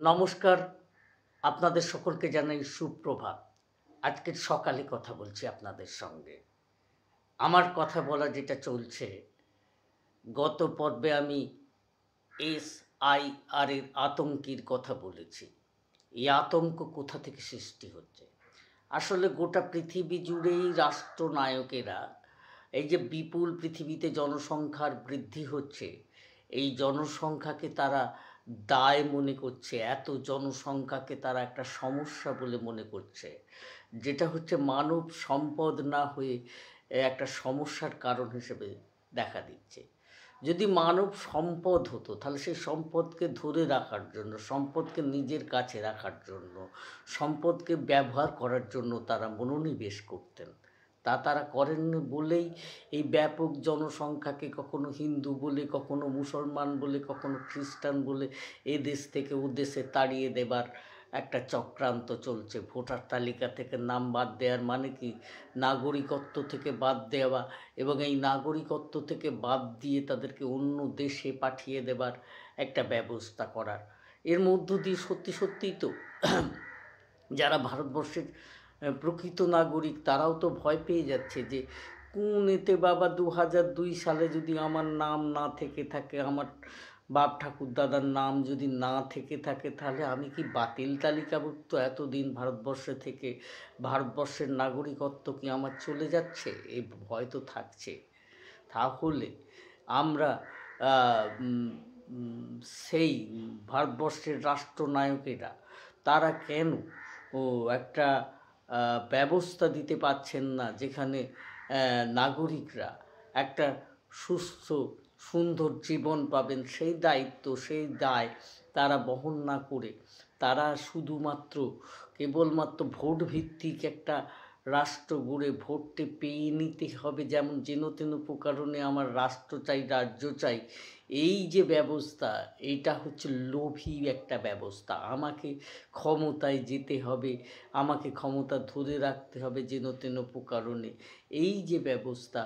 নমস্কার, আপনাদের সকলকে জানাই সুপ্রভাত। আজকের সকালে কথা বলছি আপনাদের সঙ্গে। আমার কথা বলা যেটা চলছে, গত পর্বে আমি এসআইআর এর আতঙ্কের কথা বলেছি। এই আতঙ্ক কোথা থেকে সৃষ্টি হচ্ছে? আসলে গোটা পৃথিবী জুড়েই রাষ্ট্রনায়কেরা এই যে বিপুল পৃথিবীতে জনসংখ্যার বৃদ্ধি হচ্ছে, এই জনসংখ্যাকে তারা দায় মনে করছে, এত জনসংখ্যাকে তারা একটা সমস্যা বলে মনে করছে, যেটা হচ্ছে মানব সম্পদ না হয়ে একটা সমস্যার কারণ হিসেবে দেখা দিচ্ছে। যদি মানব সম্পদ হতো তাহলে সেই সম্পদকে ধরে রাখার জন্য, সম্পদকে নিজের কাছে রাখার জন্য, সম্পদকে ব্যবহার করার জন্য তারা মনোনিবেশ করতেন। তা তারা করেননি বলেই এই ব্যাপক জনসংখ্যাকে কখনো হিন্দু বলে, কখনো মুসলমান বলে, কখনো খ্রিস্টান বলে এ দেশ থেকে ও দেশে তাড়িয়ে দেবার একটা চক্রান্ত চলছে। ভোটার তালিকা থেকে নাম বাদ দেওয়ার মানে কি? নাগরিকত্ব থেকে বাদ দেওয়া, এবং এই নাগরিকত্ব থেকে বাদ দিয়ে তাদেরকে অন্য দেশে পাঠিয়ে দেবার একটা ব্যবস্থা করার। এর মধ্য দিয়ে সত্যি সত্যিই তো যারা ভারতবর্ষের প্রকৃত নাগরিক তারাও তো ভয় পেয়ে যাচ্ছে যে কোন এতে বাবা 2002 সালে যদি আমার নাম না থেকে থাকে, আমার বাপ ঠাকুর দাদার নাম যদি না থেকে থাকে, তাহলে আমি কি বাতিল তালিকাভুক্ত? এতদিন ভারতবর্ষে থেকে ভারতবর্ষের নাগরিকত্ব কি আমার চলে যাচ্ছে? এই ভয় তো থাকছে। তাহলে আমরা উম, উম, সেই ভারতবর্ষের রাষ্ট্রনায়কেরা তারা কেন একটা ব্যবস্থা দিতে পারছেন না, যেখানে নাগরিকরা একটা সুস্থ সুন্দর জীবন পাবেন? সেই দায়িত্ব, সেই দায় তারা বহন না করে তারা শুধুমাত্র কেবলমাত্র ভোট ভিত্তিক একটা রাষ্ট্র গড়ে ভোটে পেয়ে নিতে হবে, যেমন যেন তেন প্রকারণে আমার রাষ্ট্র চাই, রাজ্য চাই, এই যে ব্যবস্থা, এইটা হচ্ছে লোভী একটা ব্যবস্থা। আমাকে ক্ষমতায় যেতে হবে, আমাকে ক্ষমতা ধরে রাখতে হবে যেন তেন প্রকারণে, এই যে ব্যবস্থা,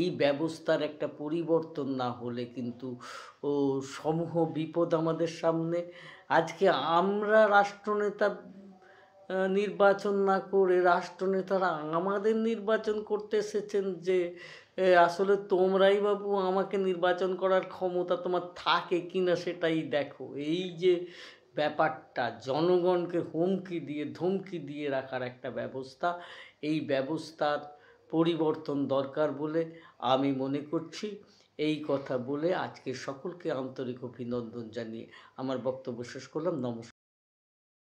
এই ব্যবস্থার একটা পরিবর্তন না হলে কিন্তু সমূহ বিপদ আমাদের সামনে। আজকে আমরা রাষ্ট্রনেতা নির্বাচন না করে রাষ্ট্রনেতারা আমাদের নির্বাচন করতে এসেছেন, যে আসলে তোমরাই বাবু আমাকে নির্বাচন করার ক্ষমতা তোমার থাকে কি না সেটাই দেখো। এই যে ব্যাপারটা, জনগণকে হুমকি দিয়ে ধমকি দিয়ে রাখার একটা ব্যবস্থা, এই ব্যবস্থার পরিবর্তন দরকার বলে আমি মনে করছি। এই কথা বলে আজকে সকলকে আন্তরিক অভিনন্দন জানিয়ে আমার বক্তব্য শেষ করলাম। নমস্কার।